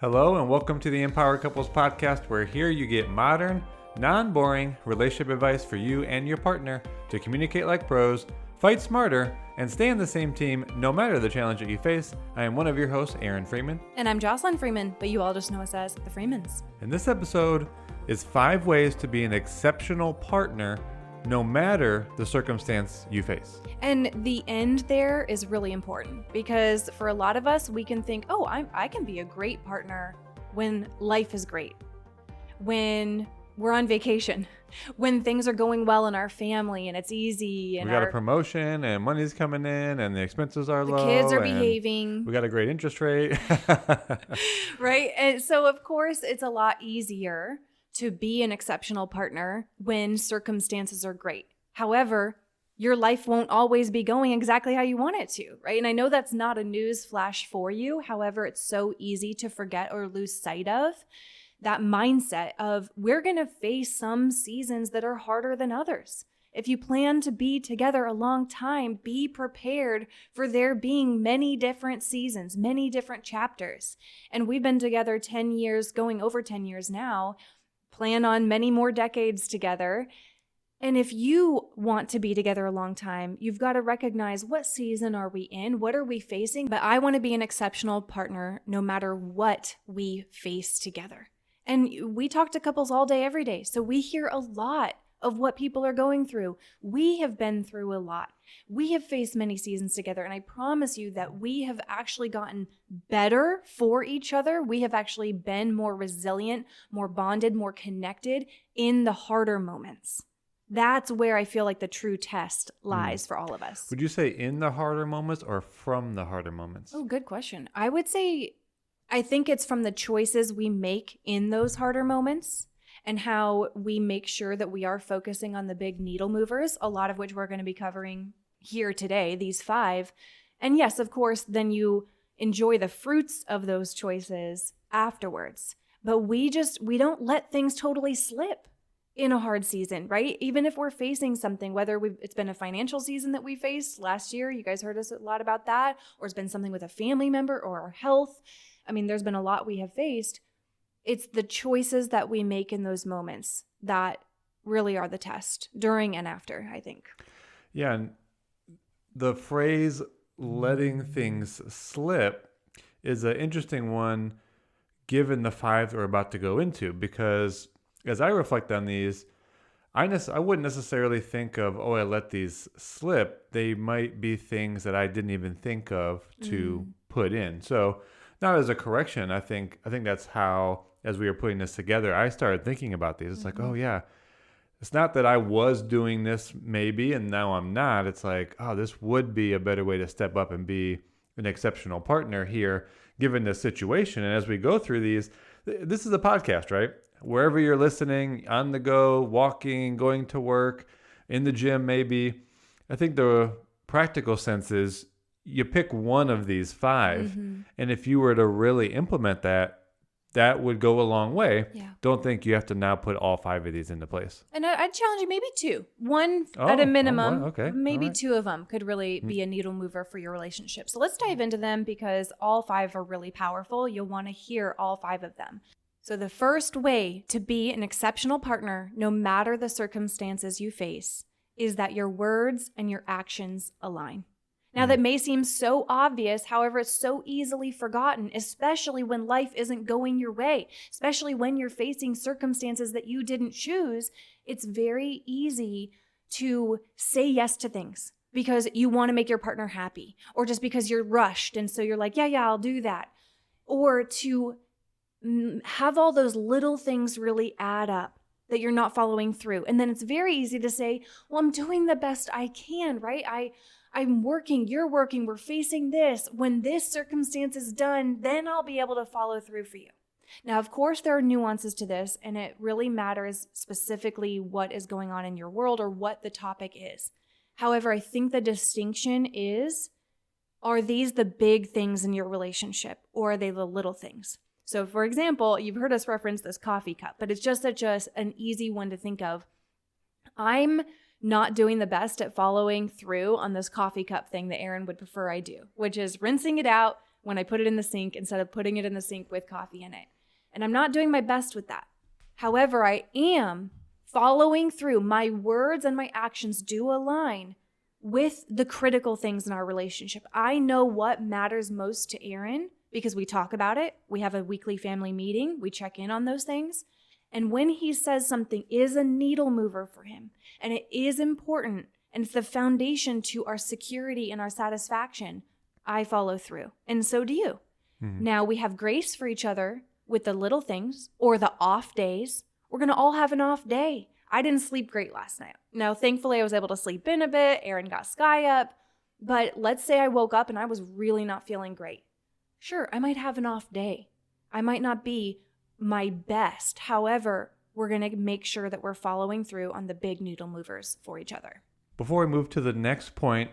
Hello and welcome to the Empowered Couples Podcast, where here you get modern, non-boring relationship advice for you and your partner to communicate like pros, fight smarter, and stay on the same team no matter the challenge that you face. I am one of your hosts, Aaron Freeman. And I'm Jocelyn Freeman, but you all just know us as the Freemans. And this episode is 5 ways to be an exceptional partner no matter the circumstance you face. And the end there is really important because for a lot of us, we can think, oh, I can be a great partner when life is great, when we're on vacation, when things are going well in our family and it's easy. And we got a promotion and money's coming in and the expenses are low. The kids are behaving. We got a great interest rate. Right? And so, of course, it's a lot easier to be an exceptional partner when circumstances are great. However, your life won't always be going exactly how you want it to, right? And I know that's not a news flash for you. However, it's so easy to forget or lose sight of that mindset of we're going to face some seasons that are harder than others. If you plan to be together a long time, be prepared for there being many different seasons, many different chapters. And we've been together 10 years, going over 10 years now, plan on many more decades together. And if you want to be together a long time, you've got to recognize what season are we in? What are we facing? But I want to be an exceptional partner no matter what we face together. And we talk to couples all day, every day. So we hear a lot of what people are going through. We have been through a lot. We have faced many seasons together. And I promise you that we have actually gotten better for each other. We have actually been more resilient, more bonded, more connected in the harder moments. That's where I feel like the true test lies for all of us. Would you say in the harder moments or from the harder moments? Oh, good question. I would say, I think it's from the choices we make in those harder moments and how we make sure that we are focusing on the big needle movers, a lot of which we're going to be covering here today, these 5. And yes, of course, then you enjoy the fruits of those choices afterwards. But we don't let things totally slip in a hard season, right? Even if we're facing something, whether it's been a financial season that we faced last year, you guys heard us a lot about that, or it's been something with a family member or our health. I mean, there's been a lot we have faced. It's the choices that we make in those moments that really are the test during and after, I think. Yeah, and the phrase letting things slip is an interesting one given the 5 that we're about to go into, because as I reflect on these, I wouldn't necessarily think of, oh, I let these slip. They might be things that I didn't even think of to put in. So not as a correction, I think that's how, as we were putting this together, I started thinking about these. It's like, oh yeah, it's not that I was doing this maybe and now I'm not. It's like, oh, this would be a better way to step up and be an exceptional partner here, given the situation. And as we go through these, this is a podcast, right? Wherever you're listening, on the go, walking, going to work, in the gym maybe. I think the practical sense is you pick one of these 5, and if you were to really implement that, that would go a long way. Yeah. Don't think you have to now put all 5 of these into place. And I'd challenge you, maybe 2. One at a minimum, okay. Maybe right. 2 of them could really be a needle mover for your relationship. So let's dive into them because all 5 are really powerful. You'll want to hear all 5 of them. So the first way to be an exceptional partner, no matter the circumstances you face, is that your words and your actions align. Now, that may seem so obvious, however, it's so easily forgotten, especially when life isn't going your way, especially when you're facing circumstances that you didn't choose. It's very easy to say yes to things because you want to make your partner happy, or just because you're rushed and so you're like, yeah, I'll do that. Or to have all those little things really add up that you're not following through. And then it's very easy to say, well, I'm doing the best I can, right? I'm working, you're working, we're facing this. When this circumstance is done, then I'll be able to follow through for you. Now, of course, there are nuances to this, and it really matters specifically what is going on in your world or what the topic is. However, I think the distinction is, are these the big things in your relationship, or are they the little things? So, for example, you've heard us reference this coffee cup, but it's just an easy one to think of. I'm not doing the best at following through on this coffee cup thing that Aaron would prefer I do, which is rinsing it out, when I put it in the sink instead of putting it in the sink with coffee in it. And I'm not doing my best with that. However, I am following through. My words and my actions do align with the critical things in our relationship. I know what matters most to Aaron because we talk about it. We have a weekly family meeting. We check in on those things. And when he says something is a needle mover for him, and it is important, and it's the foundation to our security and our satisfaction, I follow through. And so do you. Now we have grace for each other with the little things or the off days. We're going to all have an off day. I didn't sleep great last night. Now, thankfully, I was able to sleep in a bit. Aaron got Sky up. But let's say I woke up and I was really not feeling great. Sure, I might have an off day. I might not be my best. However, we're going to make sure that we're following through on the big needle movers for each other. Before we move to the next point,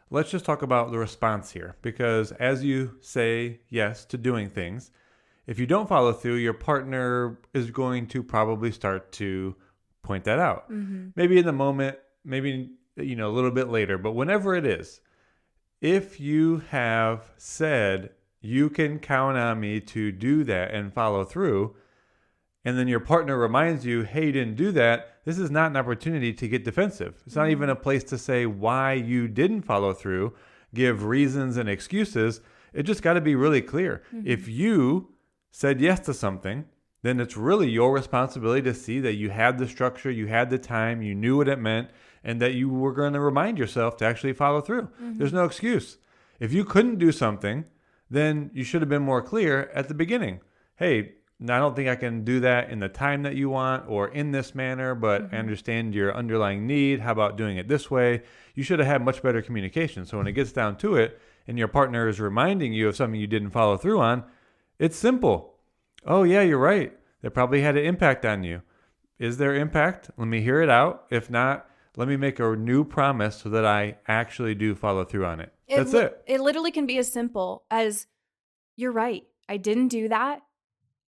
let's just talk about the response here. Because as you say yes to doing things, if you don't follow through, your partner is going to probably start to point that out. Maybe in the moment, maybe a little bit later, but whenever it is, if you have said you can count on me to do that and follow through, and then your partner reminds you, hey, you didn't do that, this is not an opportunity to get defensive. It's not even a place to say why you didn't follow through, give reasons and excuses. It just got to be really clear. If you said yes to something, then it's really your responsibility to see that you had the structure, you had the time, you knew what it meant, and that you were going to remind yourself to actually follow through. There's no excuse. If you couldn't do something, then you should have been more clear at the beginning. Hey, I don't think I can do that in the time that you want or in this manner, but I understand your underlying need. How about doing it this way? You should have had much better communication. So when it gets down to it and your partner is reminding you of something you didn't follow through on, it's simple. Oh, yeah, you're right. That probably had an impact on you. Is there impact? Let me hear it out. If not, let me make a new promise so that I actually do follow through on it. That's it. It literally can be as simple as, you're right. I didn't do that.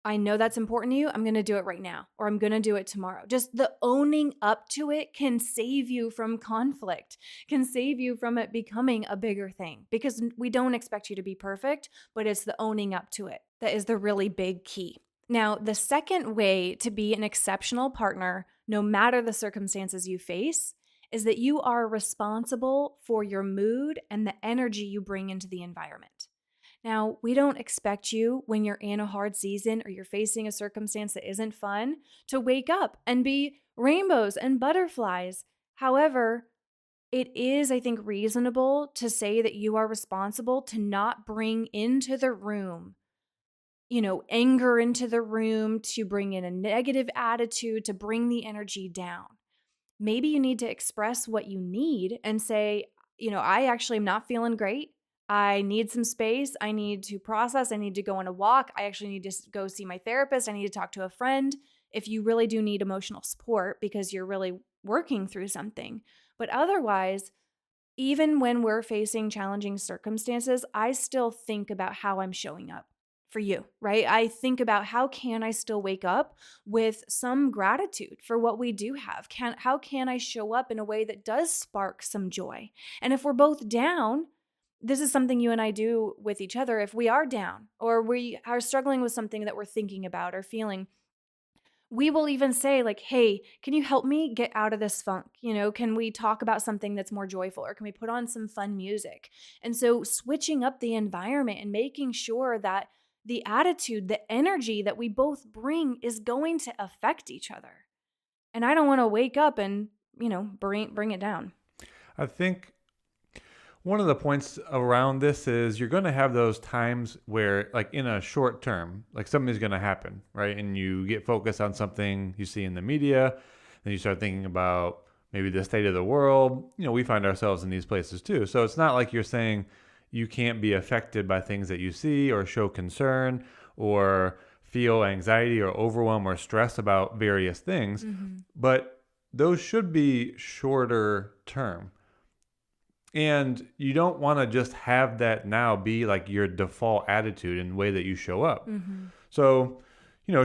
I know that's important to you. I'm going to do it right now, or I'm going to do it tomorrow. Just the owning up to it can save you from conflict, can save you from it becoming a bigger thing, because we don't expect you to be perfect, but it's the owning up to it that is the really big key. Now, the second way to be an exceptional partner, no matter the circumstances you face, is that you are responsible for your mood and the energy you bring into the environment. Now, we don't expect you when you're in a hard season or you're facing a circumstance that isn't fun to wake up and be rainbows and butterflies. However, it is, I think, reasonable to say that you are responsible to not bring into the room, anger into the room, to bring in a negative attitude, to bring the energy down. Maybe you need to express what you need and say, I actually am not feeling great. I need some space. I need to process. I need to go on a walk. I actually need to go see my therapist. I need to talk to a friend if you really do need emotional support because you're really working through something. But otherwise, even when we're facing challenging circumstances, I still think about how I'm showing up for you, right? I think about how can I still wake up with some gratitude for what we do have? How can I show up in a way that does spark some joy? And if we're both down, this is something you and I do with each other. If we are down or we are struggling with something that we're thinking about or feeling, we will even say like, hey, can you help me get out of this funk? Can we talk about something that's more joyful, or can we put on some fun music? And so switching up the environment and making sure that the attitude, the energy that we both bring is going to affect each other. And I don't want to wake up and, bring it down. I think one of the points around this is you're going to have those times where, like in a short term, like something's going to happen, right? And you get focused on something you see in the media, and you start thinking about maybe the state of the world. We find ourselves in these places too. So it's not like you're saying you can't be affected by things that you see or show concern or feel anxiety or overwhelm or stress about various things, but those should be shorter term. And you don't want to just have that now be like your default attitude in the way that you show up. So,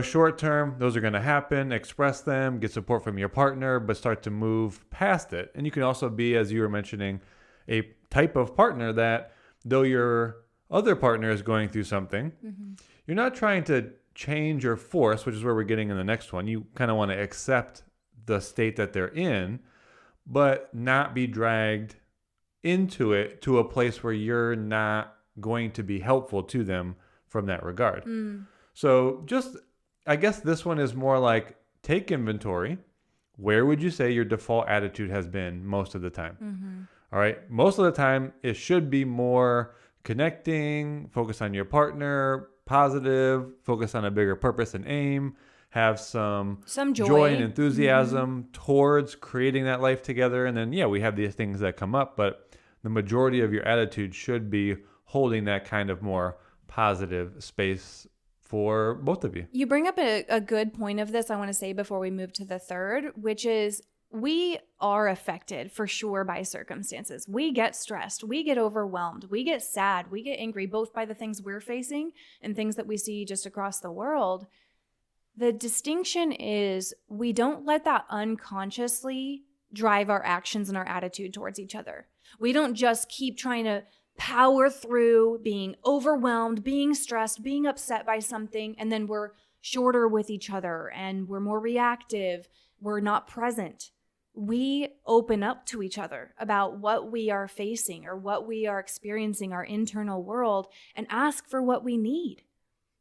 short term, those are going to happen. Express them, get support from your partner, but start to move past it. And you can also be, as you were mentioning, a type of partner that though you're other partner is going through something, you're not trying to change or force, which is where we're getting in the next one. You kind of want to accept the state that they're in, but not be dragged into it to a place where you're not going to be helpful to them from that regard. So just, I guess this one is more like take inventory. Where would you say your default attitude has been most of the time? All right. Most of the time, it should be more connecting, focus on your partner, positive, focus on a bigger purpose and aim, have some joy and enthusiasm towards creating that life together. And then, yeah, we have these things that come up, but the majority of your attitude should be holding that kind of more positive space for both of you. You bring up a good point of this, I want to say, before we move to the third, which is we are affected for sure by circumstances. We get stressed, we get overwhelmed, we get sad, we get angry, both by the things we're facing and things that we see just across the world. The distinction is we don't let that unconsciously drive our actions and our attitude towards each other. We don't just keep trying to power through being overwhelmed, being stressed, being upset by something, and then we're shorter with each other and we're more reactive, we're not present. We open up to each other about what we are facing or what we are experiencing, our internal world, and ask for what we need.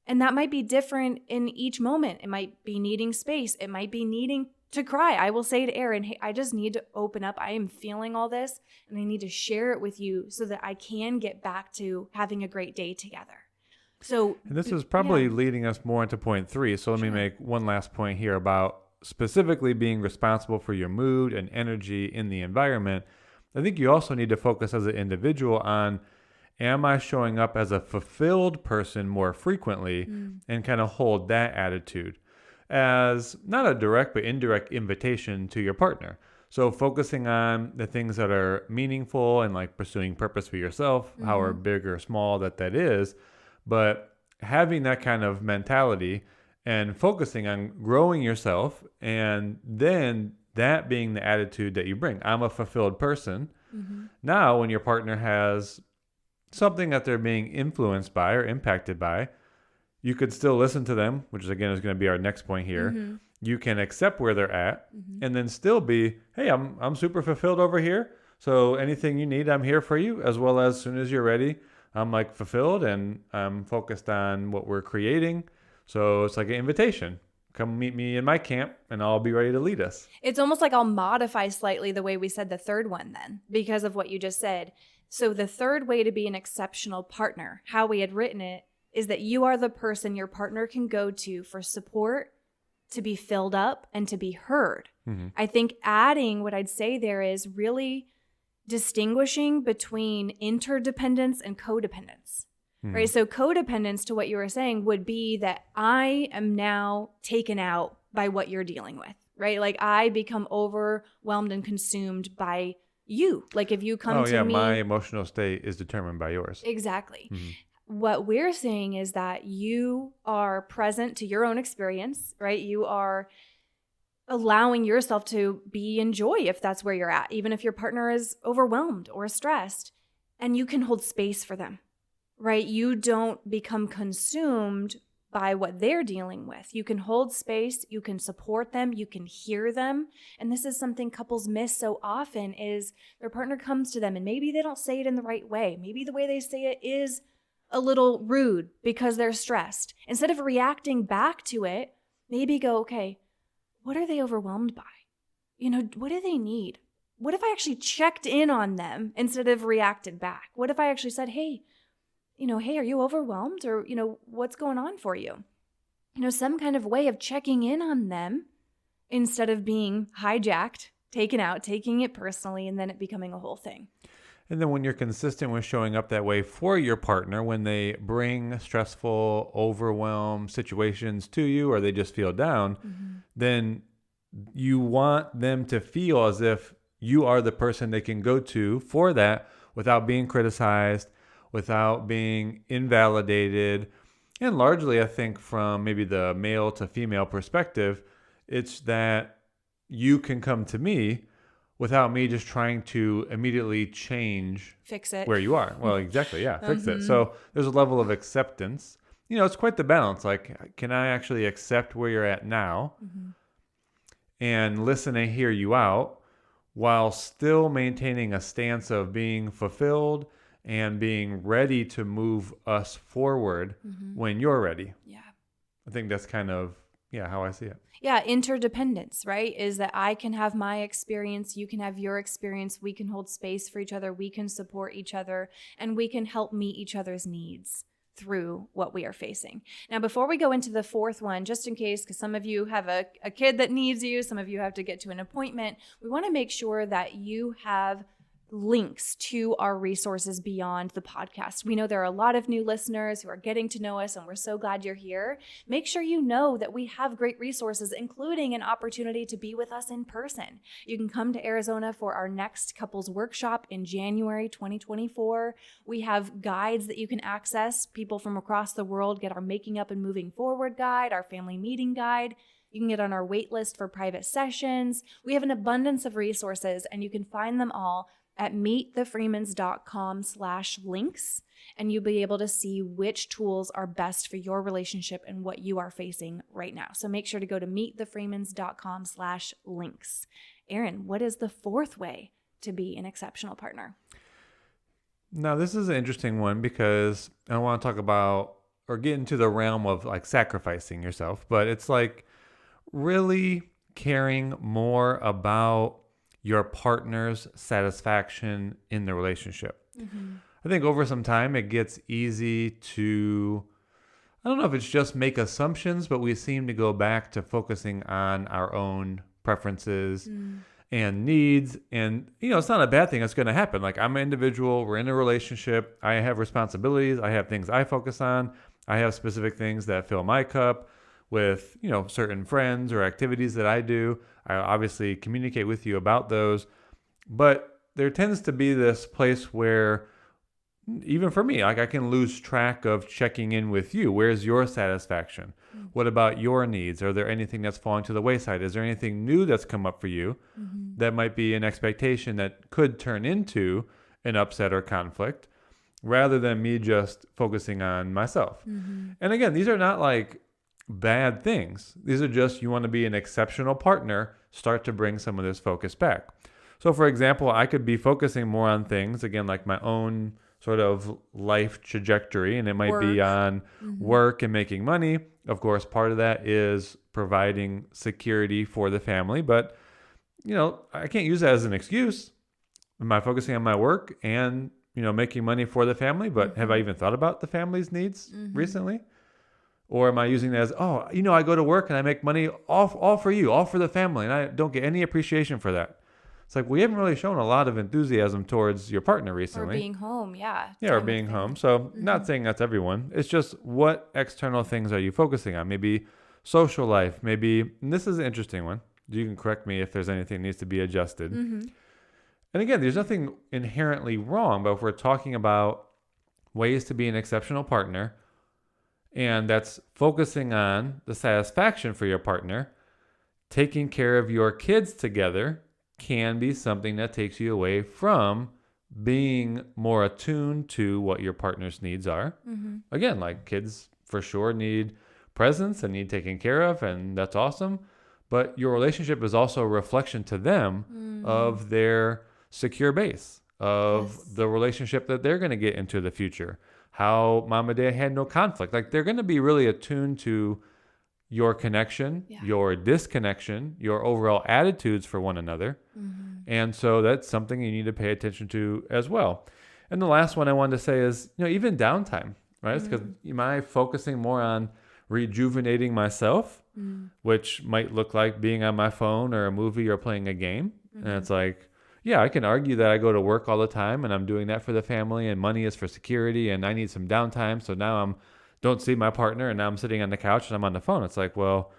And that might be different in each moment. It might be needing space. It might be needing to cry. I will say to Aaron, hey, I just need to open up. I am feeling all this and I need to share it with you so that I can get back to having a great day together. So, and this is probably leading us more into point 3. So let me make one last point here about specifically being responsible for your mood and energy in the environment. I think you also need to focus as an individual on, am I showing up as a fulfilled person more frequently, and kind of hold that attitude as not a direct but indirect invitation to your partner. So focusing on the things that are meaningful and like pursuing purpose for yourself, however big or small that is, but having that kind of mentality and focusing on growing yourself, and then that being the attitude that you bring. I'm a fulfilled person. Now, when your partner has something that they're being influenced by or impacted by, you could still listen to them, which is again is going to be our next point here. You can accept where they're at and then still be, hey, I'm super fulfilled over here. So anything you need, I'm here for you, as well as soon as you're ready, I'm like fulfilled and I'm focused on what we're creating. So it's like an invitation. Come meet me in my camp and I'll be ready to lead us. It's almost like I'll modify slightly the way we said the third one then, because of what you just said. So the third way to be an exceptional partner, how we had written it, is that you are the person your partner can go to for support, to be filled up, and to be heard. I think adding what I'd say there is really distinguishing between interdependence and codependence. Right? So codependence, to what you were saying, would be that I am now taken out by what you're dealing with, right? Like I become overwhelmed and consumed by you. Like if you come to me. My emotional state is determined by yours. Exactly. What we're saying is that you are present to your own experience, right? You are allowing yourself to be in joy if that's where you're at, even if your partner is overwhelmed or stressed, and you can hold space for them. Right? You don't become consumed by what they're dealing with. You can hold space, you can support them, you can hear them. And this is something couples miss so often is their partner comes to them and maybe they don't say it in the right way. Maybe the way they say it is a little rude because they're stressed. Instead of reacting back to it, maybe go, okay, what are they overwhelmed by? What do they need? What if I actually checked in on them instead of reacted back? What if I actually said, hey, hey, are you overwhelmed? Or, what's going on for you? Some kind of way of checking in on them instead of being hijacked, taken out, taking it personally, and then it becoming a whole thing. And then when you're consistent with showing up that way for your partner, when they bring stressful, overwhelmed situations to you, or they just feel down, then you want them to feel as if you are the person they can go to for that without being criticized, without being invalidated. And largely, I think from maybe the male to female perspective, it's that you can come to me without me just trying to immediately change Fix it. where you are. Well, exactly. Yeah. Fix it. So there's a level of acceptance. It's quite the balance. Like, can I actually accept where you're at now and listen and hear you out while still maintaining a stance of being fulfilled and being ready to move us forward when you're ready? Yeah. I think that's kind of, how I see it. Yeah, interdependence, right? Is that I can have my experience, you can have your experience, we can hold space for each other, we can support each other, and we can help meet each other's needs through what we are facing. Now, before we go into the fourth one, just in case, because some of you have a kid that needs you, some of you have to get to an appointment, we want to make sure that you have links to our resources beyond the podcast. We know there are a lot of new listeners who are getting to know us, and we're so glad you're here. Make sure you know that we have great resources, including an opportunity to be with us in person. You can come to Arizona for our next couples workshop in January 2024. We have guides that you can access. People from across the world get our Making Up and Moving Forward guide, our family meeting guide. You can get on our wait list for private sessions. We have an abundance of resources, and you can find them all at meetthefreemans.com/links, and you'll be able to see which tools are best for your relationship and what you are facing right now. So make sure to go to meetthefreemans.com/links. Aaron, what is the fourth way to be an exceptional partner? Now, this is an interesting one because I want to talk about or get into the realm of like sacrificing yourself, but it's like really caring more about your partner's satisfaction in the relationship. I think over some time it gets easy to, I don't know if it's just make assumptions, but we seem to go back to focusing on our own preferences and needs. And, it's not a bad thing that's going to happen. Like, I'm an individual, we're in a relationship, I have responsibilities, I have things I focus on, I have specific things that fill my cup with, certain friends or activities that I do. I obviously communicate with you about those, but there tends to be this place where, even for me, like I can lose track of checking in with you. Where's your satisfaction? What about your needs? Are there anything that's falling to the wayside? Is there anything new that's come up for you that might be an expectation that could turn into an upset or conflict, rather than me just focusing on myself? And again, these are not like bad things. These are just, you want to be an exceptional partner, start to bring some of this focus back. So for example, I could be focusing more on things, again, like my own sort of life trajectory, and it might be on work and making money. Of course, part of that is providing security for the family, but I can't use that as an excuse. Am I focusing on my work and, making money for the family, but have I even thought about the family's needs recently? Or am I using that as, I go to work and I make money all for you, all for the family, and I don't get any appreciation for that? It's like, we haven't really shown a lot of enthusiasm towards your partner recently. Or being home, yeah. Yeah, or being home. So not saying that's everyone. It's just, what external things are you focusing on? Maybe social life, maybe, and this is an interesting one. You can correct me if there's anything that needs to be adjusted. And again, there's nothing inherently wrong, but if we're talking about ways to be an exceptional partner, and that's focusing on the satisfaction for your partner, taking care of your kids together can be something that takes you away from being more attuned to what your partner's needs are. Again, like kids for sure need presence and need taken care of, and that's awesome. But your relationship is also a reflection to them of their secure base, of the relationship that they're going to get into the future. How mom and dad had no conflict. Like, they're going to be really attuned to your connection, your disconnection, your overall attitudes for one another. And so that's something you need to pay attention to as well. And the last one I wanted to say is, even downtime, right? It's because, am I focusing more on rejuvenating myself, which might look like being on my phone or a movie or playing a game? And it's like, yeah, I can argue that I go to work all the time and I'm doing that for the family, and money is for security, and I need some downtime. So now don't see my partner, and now I'm sitting on the couch and I'm on the phone. It's like, well,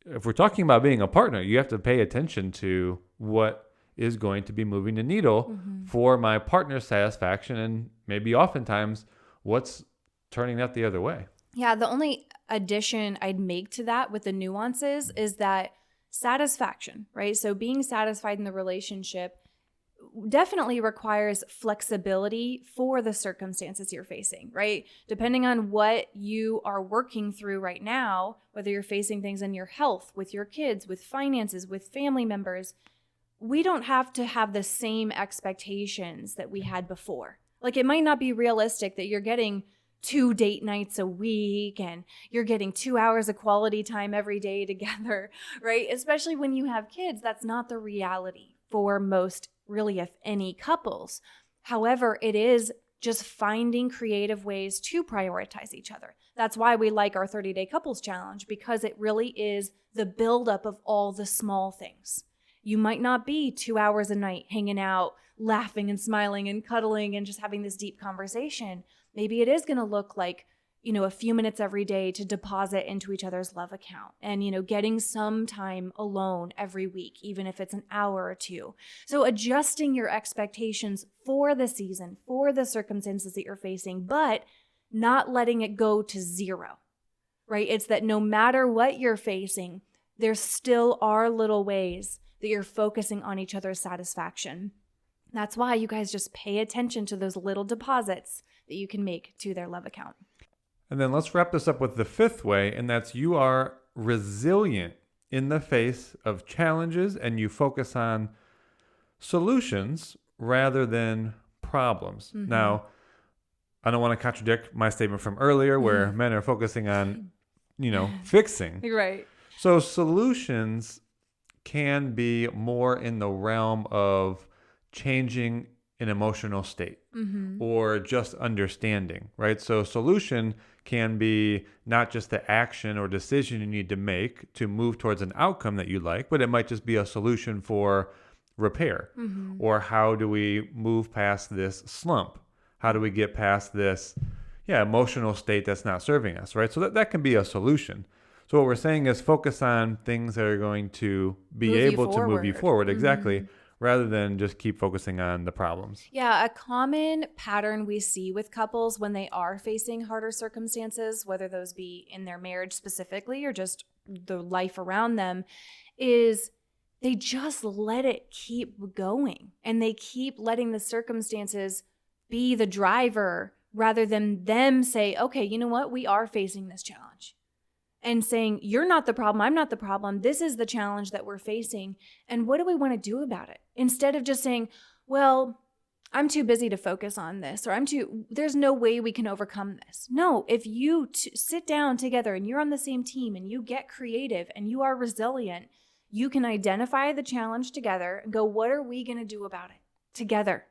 if we're talking about being a partner, you have to pay attention to what is going to be moving the needle for my partner's satisfaction, and maybe oftentimes what's turning that the other way. Yeah, the only addition I'd make to that with the nuances is that satisfaction, right? So being satisfied in the relationship definitely requires flexibility for the circumstances you're facing, right? Depending on what you are working through right now, whether you're facing things in your health, with your kids, with finances, with family members, we don't have to have the same expectations that we had before. Like, it might not be realistic that you're getting 2 date nights a week and you're getting 2 hours of quality time every day together, right? Especially when you have kids, that's not the reality for most, really, if any, couples. However, it is just finding creative ways to prioritize each other. That's why we like our 30-day couples challenge, because it really is the buildup of all the small things. You might not be 2 hours a night hanging out, laughing and smiling and cuddling and just having this deep conversation. Maybe it is going to look like, a few minutes every day to deposit into each other's love account and, getting some time alone every week, even if it's an hour or two. So adjusting your expectations for the season, for the circumstances that you're facing, but not letting it go to zero, right? It's that no matter what you're facing, there still are little ways that you're focusing on each other's satisfaction. That's why you guys just pay attention to those little deposits that you can make to their love account. And then let's wrap this up with the fifth way, and that's you are resilient in the face of challenges and you focus on solutions rather than problems. Mm-hmm. Now, I don't want to contradict my statement from earlier where men are focusing on, fixing. Right. So solutions can be more in the realm of changing an emotional state or just understanding, right? So solution can be not just the action or decision you need to make to move towards an outcome that you like, but it might just be a solution for repair. Or how do we move past this slump? How do we get past this emotional state that's not serving us, right? So that can be a solution. So what we're saying is focus on things that are going to be able to move you forward. Exactly. Rather than just keep focusing on the problems. Yeah, a common pattern we see with couples when they are facing harder circumstances, whether those be in their marriage specifically or just the life around them, is they just let it keep going. And they keep letting the circumstances be the driver rather than them say, okay, you know what? We are facing this challenge. And saying, you're not the problem, I'm not the problem. This is the challenge that we're facing. And what do we want to do about it? Instead of just saying, well, I'm too busy to focus on this, or there's no way we can overcome this. No, if you sit down together and you're on the same team and you get creative and you are resilient, you can identify the challenge together and go, what are we going to do about it together?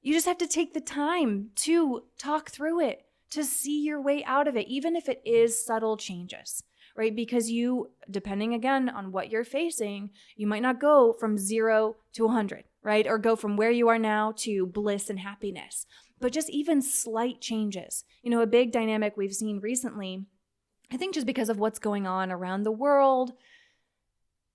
You just have to take the time to talk through it, to see your way out of it, even if it is subtle changes, right? Because you, depending again on what you're facing, you might not go from 0 to 100, right? Or go from where you are now to bliss and happiness, but just even slight changes. A big dynamic we've seen recently, I think just because of what's going on around the world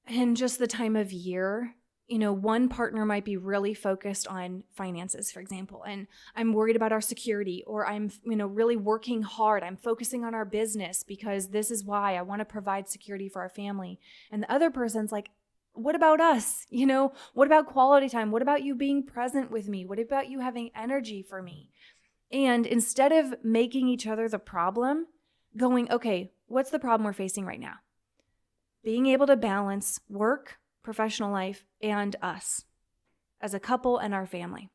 and just the time of year, one partner might be really focused on finances, for example, and I'm worried about our security, or I'm, really working hard. I'm focusing on our business because this is why I want to provide security for our family. And the other person's like, what about us? What about quality time? What about you being present with me? What about you having energy for me? And instead of making each other the problem, going, okay, what's the problem we're facing right now? Being able to balance work, professional life, and us as a couple and our family.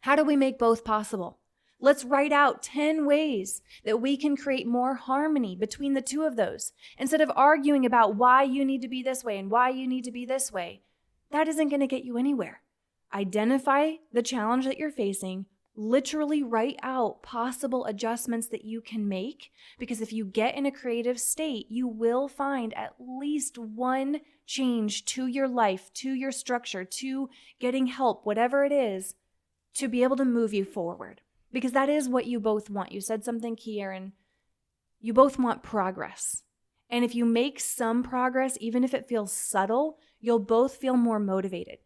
How do we make both possible? Let's write out 10 ways that we can create more harmony between the two of those. Instead of arguing about why you need to be this way and why you need to be this way, that isn't going to get you anywhere. Identify the challenge that you're facing, literally write out possible adjustments that you can make, because if you get in a creative state, you will find at least one change to your life, to your structure, to getting help, whatever it is, to be able to move you forward. Because that is what you both want. You said something, Kieran. You both want progress. And if you make some progress, even if it feels subtle, you'll both feel more motivated.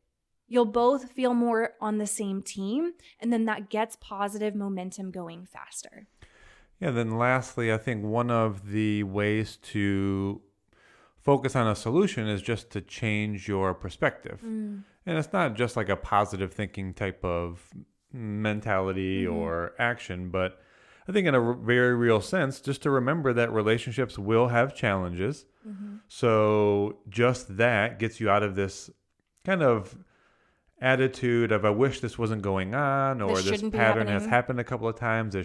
You'll both feel more on the same team, and then that gets positive momentum going faster. Yeah, then lastly, I think one of the ways to focus on a solution is just to change your perspective. And it's not just like a positive thinking type of mentality or action, but I think in a very real sense, just to remember that relationships will have challenges. So just that gets you out of this kind of attitude of, I wish this wasn't going on, or this pattern has happened a couple of times. It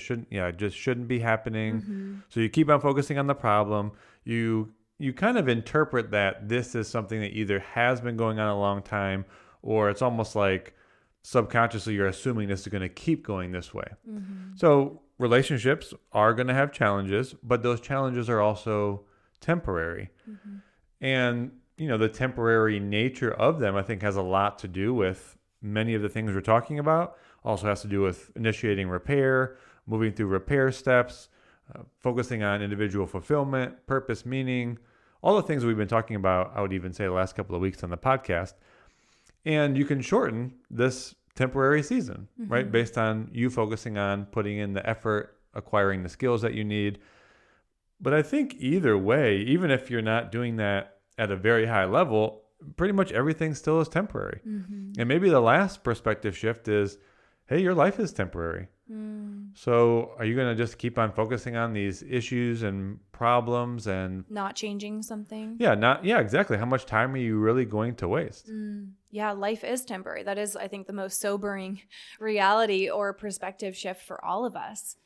just shouldn't be happening. So you keep on focusing on the problem. You kind of interpret that this is something that either has been going on a long time, or it's almost like subconsciously you're assuming this is going to keep going this way. So relationships are going to have challenges, but those challenges are also temporary. And, the temporary nature of them, I think, has a lot to do with many of the things we're talking about. Also has to do with initiating repair, moving through repair steps, focusing on individual fulfillment, purpose, meaning, all the things we've been talking about, I would even say the last couple of weeks on the podcast. And you can shorten this temporary season, right? Based on you focusing on putting in the effort, acquiring the skills that you need. But I think either way, even if you're not doing that at a very high level, pretty much everything still is temporary. And maybe the last perspective shift is, hey, your life is temporary. So are you going to just keep on focusing on these issues and problems and not changing something? Yeah, exactly. How much time are you really going to waste? Yeah, life is temporary. That is, I think, the most sobering reality or perspective shift for all of us.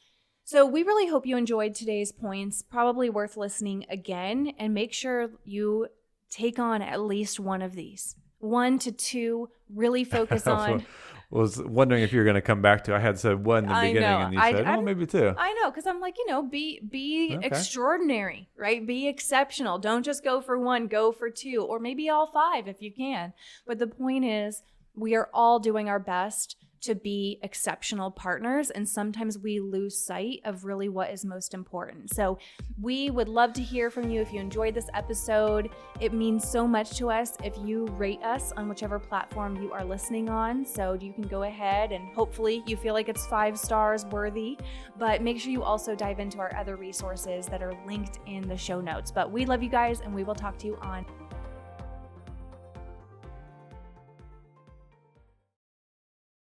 So we really hope you enjoyed today's points. Probably worth listening again, and make sure you take on at least one of these. 1 to 2, really focus on. Was wondering if you were going to come back to. I had said 1 in the beginning, and you said, maybe 2. I know, because I'm like, be extraordinary, right? Be exceptional. Don't just go for 1, go for 2, or maybe all 5 if you can. But the point is, we are all doing our best to be exceptional partners, and sometimes we lose sight of really what is most important. So we would love to hear from you if you enjoyed this episode. It means so much to us if you rate us on whichever platform you are listening on. So you can go ahead and hopefully you feel like it's 5 stars worthy, but make sure you also dive into our other resources that are linked in the show notes. But we love you guys, and we will talk to you on